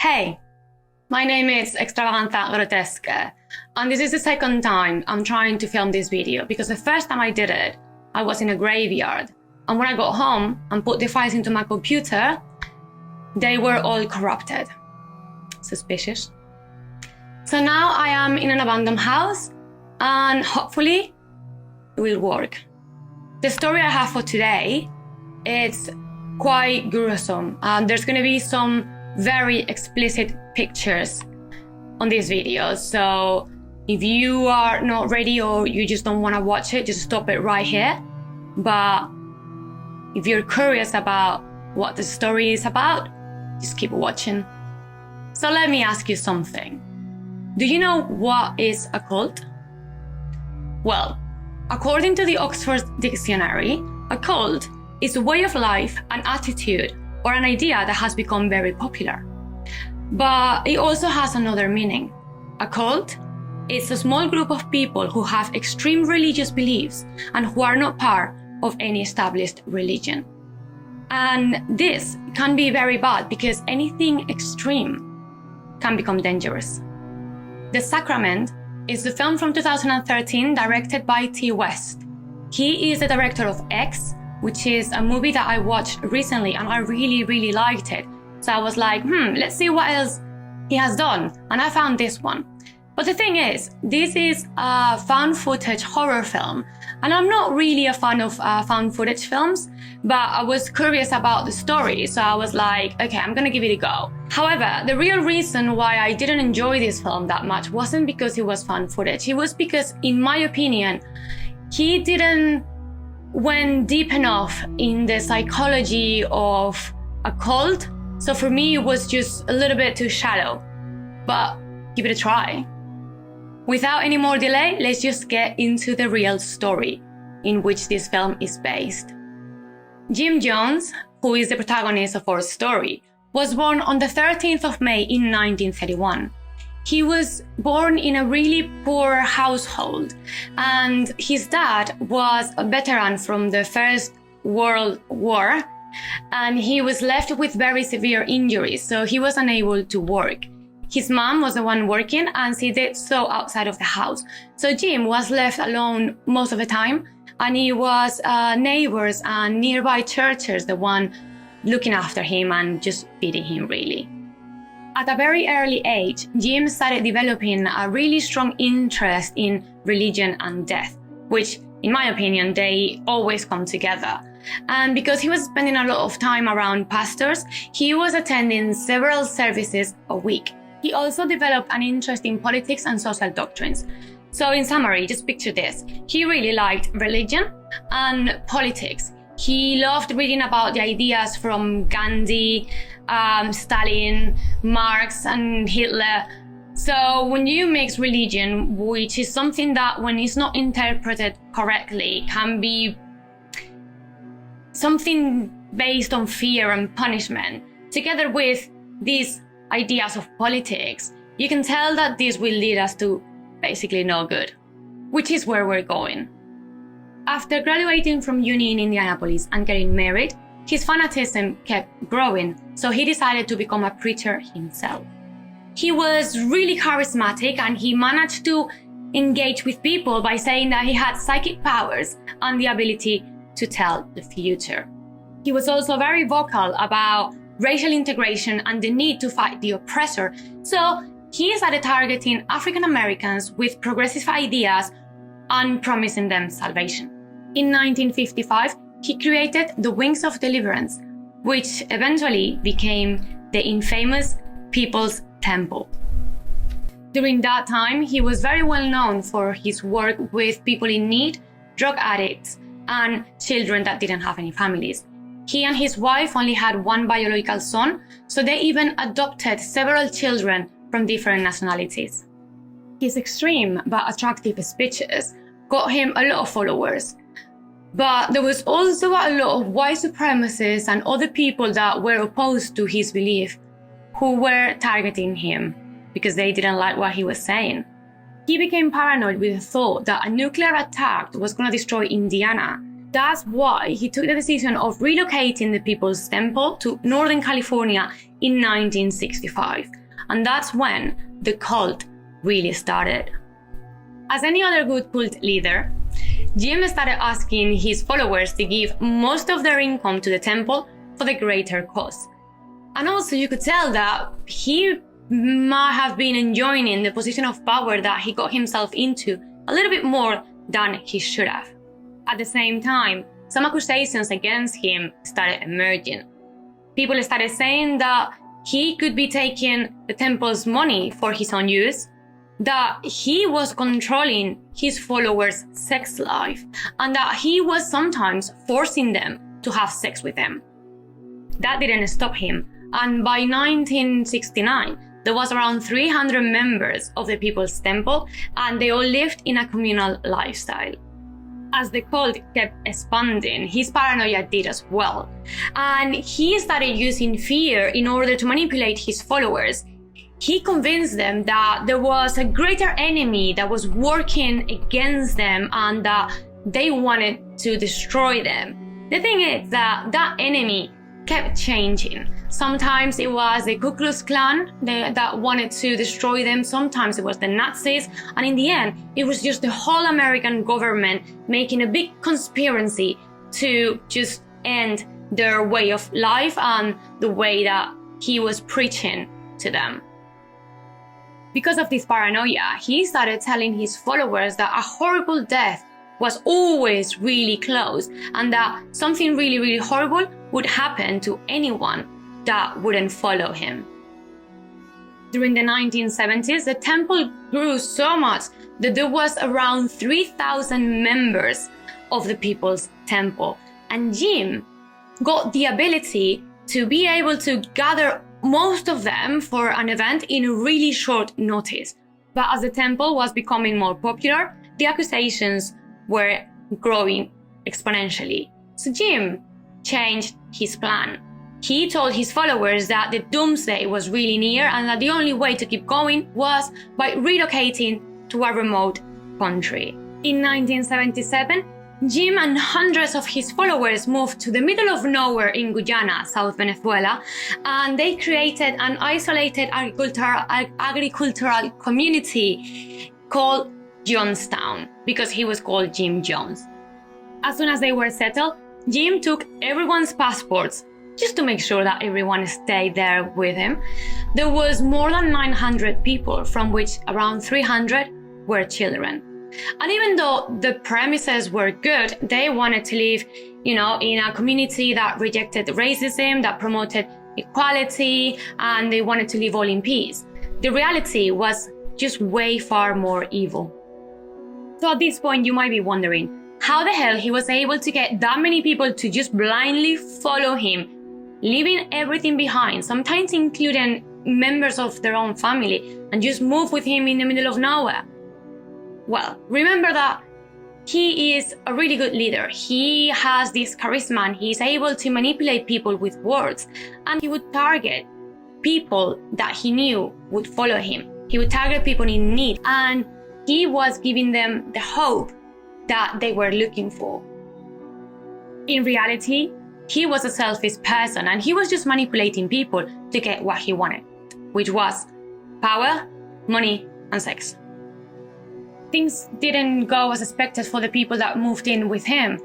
Hey, my name is Extravaganza Grotesque, and this is the second time I'm trying to film this video because the first time I did it, I was in a graveyard, and when I got home and put the files into my computer, they were all corrupted. Suspicious. So now I am in an abandoned house, and hopefully it will work. The story I have for today, it's quite gruesome, and there's going to be some very explicit pictures on this video. So if you are not ready or you just don't want to watch it, just stop it right here. But if you're curious about what the story is about, just keep watching. So let me ask you something. Do you know what is a cult? Well, according to the Oxford Dictionary, a cult is a way of life, an attitude, or an idea that has become very popular. But it also has another meaning. A cult is a small group of people who have extreme religious beliefs and who are not part of any established religion. And this can be very bad because anything extreme can become dangerous. The Sacrament is the film from 2013 directed by T. West. He is the director of X, which is a movie that I watched recently and I really liked it. So I was like, let's see what else he has done. And I found this one. But the thing is, this is a found footage horror film. And I'm not really a fan of found footage films, but I was curious about the story. So I was like, okay, I'm gonna give it a go. However, the real reason why I didn't enjoy this film that much wasn't because it was found footage. It was because, in my opinion, he didn't went deep enough in the psychology of a cult. So for me, it was just a little bit too shallow, but give it a try. Without any more delay, let's just get into the real story in which this film is based. Jim Jones, who is the protagonist of our story, was born on the 13th of May in 1931. He was born in a really poor household, and his dad was a veteran from the First World War, and he was left with very severe injuries, so he was unable to work. His mom was the one working, and she did so outside of the house. So Jim was left alone most of the time, and it was neighbors and nearby churches the one looking after him and just feeding him, really. At a very early age, Jim started developing a really strong interest in religion and death, which, in my opinion, they always come together. And because he was spending a lot of time around pastors, he was attending several services a week. He also developed an interest in politics and social doctrines. So in summary, just picture this. He really liked religion and politics. He loved reading about the ideas from Gandhi, Stalin, Marx, and Hitler. So when you mix religion, which is something that when it's not interpreted correctly can be something based on fear and punishment, together with these ideas of politics, you can tell that this will lead us to basically no good, which is where we're going. After graduating from uni in Indianapolis and getting married, his fanaticism kept growing, so he decided to become a preacher himself. He was really charismatic and he managed to engage with people by saying that he had psychic powers and the ability to tell the future. He was also very vocal about racial integration and the need to fight the oppressor, so he started targeting African Americans with progressive ideas and promising them salvation. In 1955, he created the Wings of Deliverance, which eventually became the infamous People's Temple. During that time, he was very well known for his work with people in need, drug addicts, and children that didn't have any families. He and his wife only had one biological son, so they even adopted several children from different nationalities. His extreme but attractive speeches got him a lot of followers. But there was also a lot of white supremacists and other people that were opposed to his belief who were targeting him because they didn't like what he was saying. He became paranoid with the thought that a nuclear attack was going to destroy Indiana, That's why he took the decision of relocating the People's Temple to Northern California in 1965. And that's when the cult really started. As any other good cult leader, Jim started asking his followers to give most of their income to the temple for the greater cause. And also you could tell that he might have been enjoying the position of power that he got himself into a little bit more than he should have. At the same time, some accusations against him started emerging. People started saying that he could be taking the temple's money for his own use, that he was controlling his followers' sex life, and that he was sometimes forcing them to have sex with them. That didn't stop him, and by 1969, there was around 300 members of the People's Temple, and they all lived in a communal lifestyle. As the cult kept expanding, his paranoia did as well. And he started using fear in order to manipulate his followers. He convinced them that there was a greater enemy that was working against them and that they wanted to destroy them. The thing is that that enemy kept changing. Sometimes it was the Ku Klux Klan that wanted to destroy them. Sometimes it was the Nazis. And in the end, it was just the whole American government making a big conspiracy to just end their way of life and the way that he was preaching to them. Because of this paranoia, he started telling his followers that a horrible death was always really close and that something really, really horrible would happen to anyone that wouldn't follow him. During the 1970s, the temple grew so much that there was around 3,000 members of the People's Temple. And Jim got the ability to be able to gather most of them for an event in really short notice. But as the temple was becoming more popular, the accusations were growing exponentially. So Jim changed his plan. He told his followers that the doomsday was really near and that the only way to keep going was by relocating to a remote country. In 1977, Jim and hundreds of his followers moved to the middle of nowhere in Guyana, South Venezuela, and they created an isolated agricultural community called Jonestown, because he was called Jim Jones. As soon as they were settled, Jim took everyone's passports just to make sure that everyone stayed there with him. There was more than 900 people, from which around 300 were children. And even though the premises were good, they wanted to live, in a community that rejected racism, that promoted equality, and they wanted to live all in peace. The reality was just way far more evil. So at this point, you might be wondering how the hell he was able to get that many people to just blindly follow him, leaving everything behind, sometimes including members of their own family, and just move with him in the middle of nowhere. Well, remember that he is a really good leader. He has this charisma and he's able to manipulate people with words, and he would target people that he knew would follow him. He would target people in need, and he was giving them the hope that they were looking for. In reality, he was a selfish person and he was just manipulating people to get what he wanted, which was power, money, and sex. Things didn't go as expected for the people that moved in with him.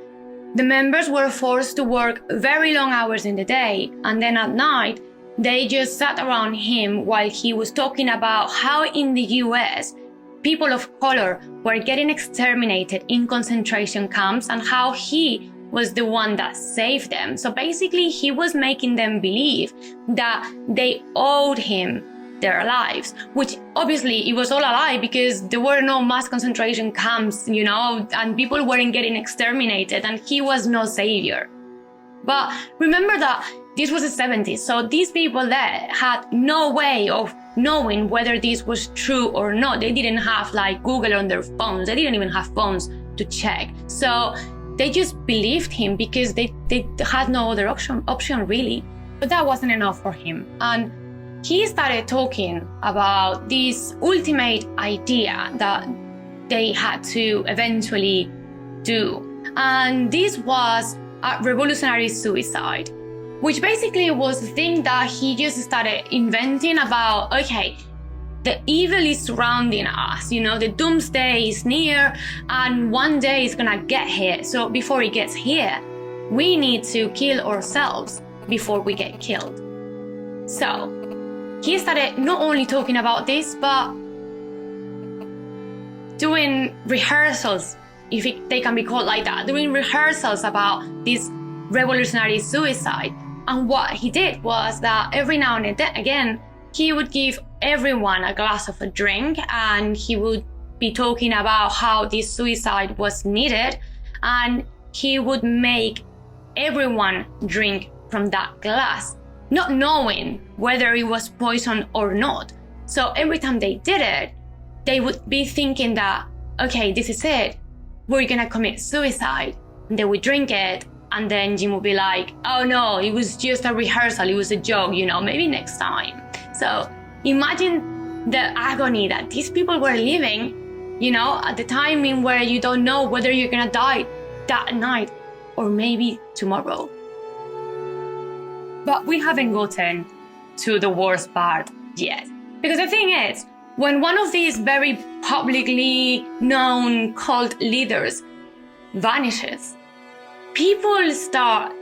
The members were forced to work very long hours in the day, and then at night, they just sat around him while he was talking about how in the US, people of color were getting exterminated in concentration camps and how he was the one that saved them. So basically, he was making them believe that they owed him their lives, which obviously it was all a lie because there were no mass concentration camps, and people weren't getting exterminated, and he was no savior. But remember that this was the 70s, so these people there had no way of knowing whether this was true or not. They didn't have like Google on their phones. They didn't even have phones to check. So they just believed him because they had no other option really. But that wasn't enough for him. And he started talking about this ultimate idea that they had to eventually do. And this was a revolutionary suicide, which basically was the thing that he just started inventing about, okay, the evil is surrounding us, the doomsday is near and one day it's gonna get here. So before it gets here, we need to kill ourselves before we get killed. So he started not only talking about this, but doing rehearsals, they can be called like that, doing rehearsals about this revolutionary suicide. And what he did was that every now and again, he would give everyone a glass of a drink, and he would be talking about how this suicide was needed, and he would make everyone drink from that glass, not knowing whether it was poison or not. So every time they did it, they would be thinking that, okay, this is it, we're gonna commit suicide. And they would drink it, and then Jim would be like, oh no, it was just a rehearsal, it was a joke, maybe next time. So imagine the agony that these people were living, at the timing where you don't know whether you're gonna die that night or maybe tomorrow. But we haven't gotten to the worst part yet. Because the thing is, when one of these very publicly known cult leaders vanishes, people start,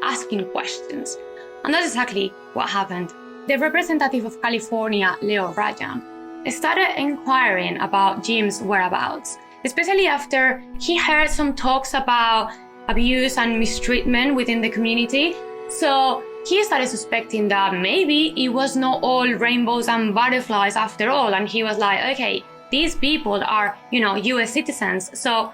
asking questions. And that's exactly what happened. The representative of California, Leo Ryan, started inquiring about Jim's whereabouts, especially after he heard some talks about abuse and mistreatment within the community. So he started suspecting that maybe it was not all rainbows and butterflies after all. And he was like, okay, these people are, US citizens. So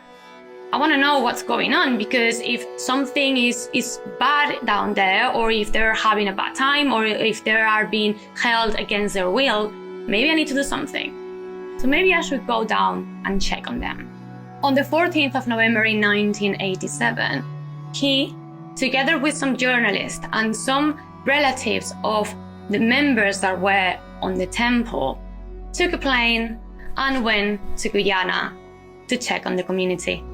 I want to know what's going on, because if something is bad down there, or if they're having a bad time, or if they are being held against their will, maybe I need to do something. So maybe I should go down and check on them. On the 14th of November in 1987, he, together with some journalists and some relatives of the members that were on the temple, took a plane and went to Guyana to check on the community.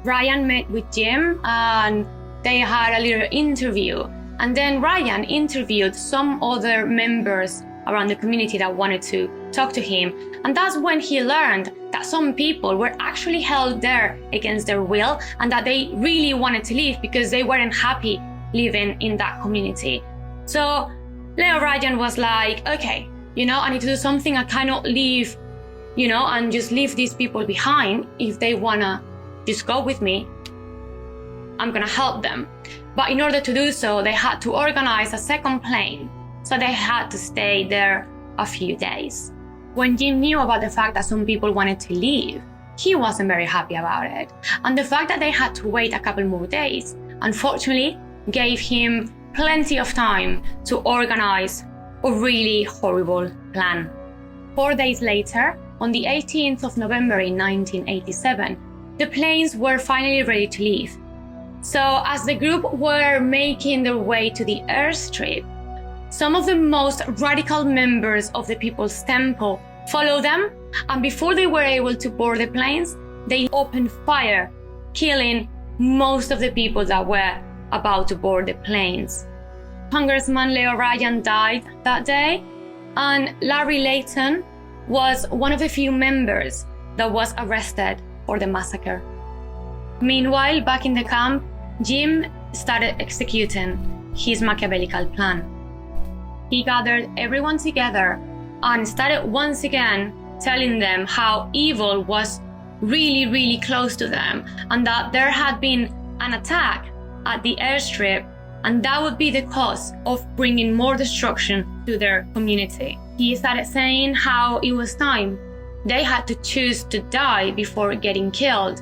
Ryan met with Jim and they had a little interview. And then Ryan interviewed some other members around the community that wanted to talk to him. And that's when he learned that some people were actually held there against their will, and that they really wanted to leave because they weren't happy living in that community. So Leo Ryan was like, okay, I need to do something. I cannot leave, and just leave these people behind. If they wanna just go with me, I'm gonna help them. But in order to do so, they had to organize a second plane. So they had to stay there a few days. When Jim knew about the fact that some people wanted to leave, he wasn't very happy about it. And the fact that they had to wait a couple more days, unfortunately, gave him plenty of time to organize a really horrible plan. 4 days later, on the 18th of November in 1987, the planes were finally ready to leave. So as the group were making their way to the airstrip, some of the most radical members of the People's Temple followed them, and before they were able to board the planes, they opened fire, killing most of the people that were about to board the planes. Congressman Leo Ryan died that day, and Larry Layton was one of the few members that was arrested for the massacre. Meanwhile, back in the camp, Jim started executing his Machiavellical plan. He gathered everyone together and started once again telling them how evil was really, really close to them, and that there had been an attack at the airstrip, and that would be the cause of bringing more destruction to their community. He started saying how it was time they had to choose to die before getting killed,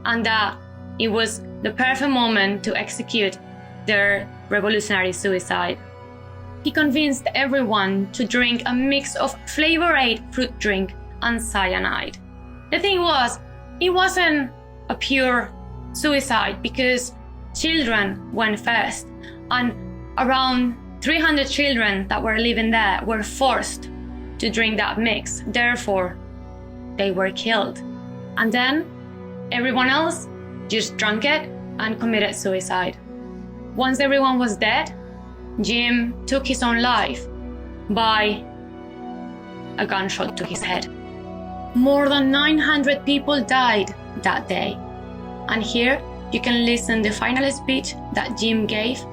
and that it was the perfect moment to execute their revolutionary suicide. He convinced everyone to drink a mix of Flavor Aid fruit drink and cyanide. The thing was, it wasn't a pure suicide because children went first, and around 300 children that were living there were forced to drink that mix. Therefore, they were killed. And then everyone else just drank it and committed suicide. Once everyone was dead, Jim took his own life by a gunshot to his head. More than 900 people died that day. And here you can listen to the final speech that Jim gave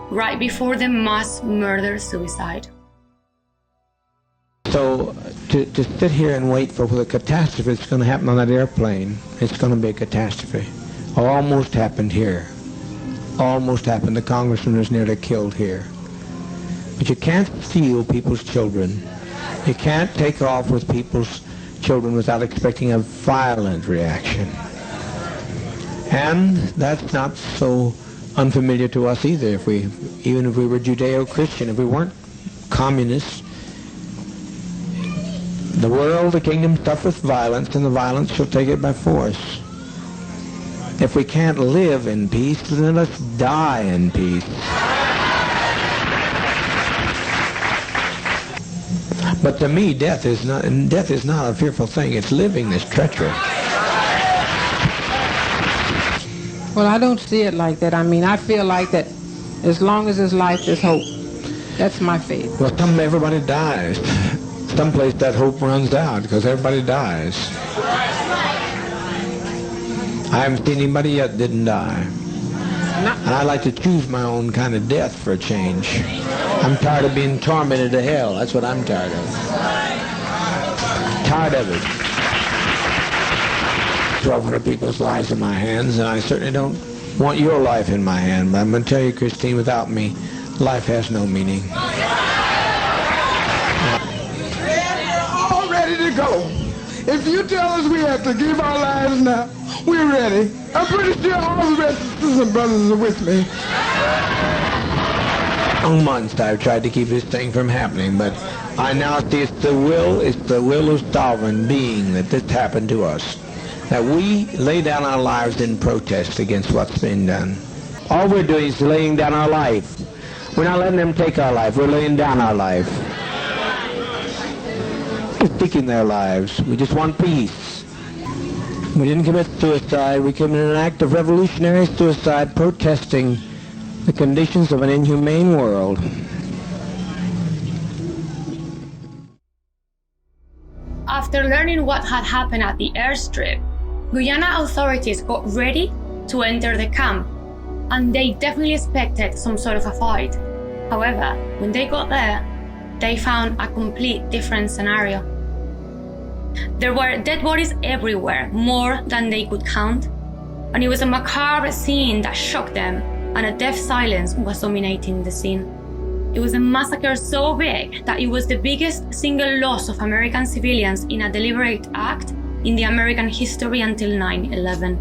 right before the mass murder-suicide. So to sit here and wait for the catastrophe that's going to happen on that airplane, it's going to be a catastrophe. Almost happened here. Almost happened. The congressman was nearly killed here. But you can't steal people's children. You can't take off with people's children without expecting a violent reaction. And that's not so unfamiliar to us either. Even if we were Judeo-Christian, if we weren't communists, the world, the kingdom suffereth violence, and the violence shall take it by force. If we can't live in peace, then let's die in peace. But to me, death is not a fearful thing. It's living that's treacherous. Well, I don't see it like that. I mean, I feel like that as long as there's life, there's hope. That's my faith. Well, everybody dies. Someplace that hope runs out because everybody dies. I haven't seen anybody yet that didn't die. And I like to choose my own kind of death for a change. I'm tired of being tormented to hell. That's what I'm tired of. Tired of it. 1,200 people's lives in my hands, and I certainly don't want your life in my hand. But I'm going to tell you, Christine, without me, life has no meaning. We're all ready to go. If you tell us we have to give our lives now, we're ready. I'm pretty sure all the rest of the sisters and brothers are with me. For months I've tried to keep this thing from happening, but I now see it's the will of sovereign being that this happened to us. That we lay down our lives in protest against what's been done. All we're doing is laying down our life. We're not letting them take our life. We're laying down our life. We're seeking their lives. We just want peace. We didn't commit suicide. We committed an act of revolutionary suicide protesting the conditions of an inhumane world. After learning what had happened at the airstrip, Guyana authorities got ready to enter the camp, and they definitely expected some sort of a fight. However, when they got there, they found a complete different scenario. There were dead bodies everywhere, more than they could count, and it was a macabre scene that shocked them, and a deaf silence was dominating the scene. It was a massacre so big that it was the biggest single loss of American civilians in a deliberate act in the American history until 9/11.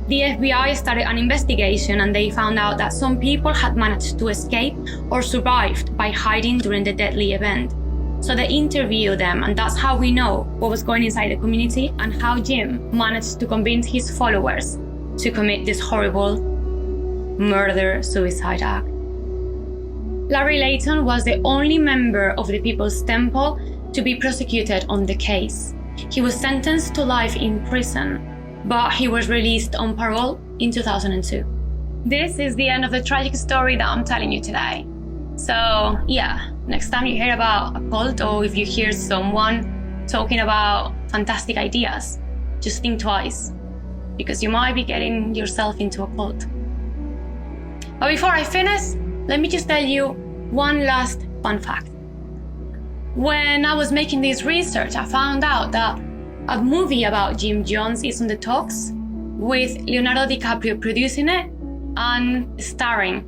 The FBI started an investigation, and they found out that some people had managed to escape or survived by hiding during the deadly event. So they interviewed them, and that's how we know what was going inside the community and how Jim managed to convince his followers to commit this horrible murder-suicide act. Larry Layton was the only member of the People's Temple to be prosecuted on the case. He was sentenced to life in prison, but he was released on parole in 2002. This is the end of the tragic story that I'm telling you today. So yeah, next time you hear about a cult, or if you hear someone talking about fantastic ideas, just think twice, because you might be getting yourself into a cult. But before I finish, let me just tell you one last fun fact. When I was making this research, I found out that a movie about Jim Jones is on the talks, with Leonardo DiCaprio producing it and starring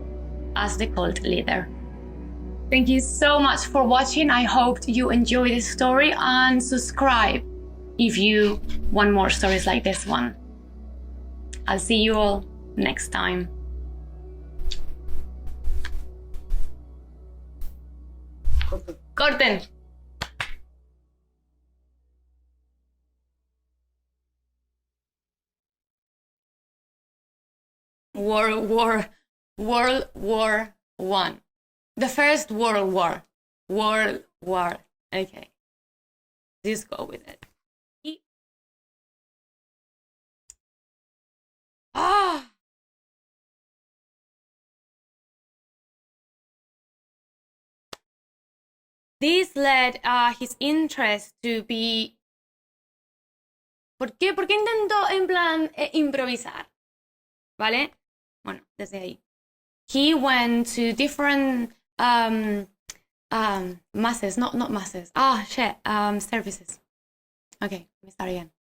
as the cult leader. Thank you so much for watching. I hope you enjoyed this story, and subscribe if you want more stories like this one. I'll see you all next time. Corten. World War I. The First World War. Okay. Just go with it. Ah. This led his interest to be... ¿Por qué? ¿Por qué intentó en plan improvisar? ¿Vale? Bueno, desde ahí. He went to different masses, not masses. Services. Okay, let me start again.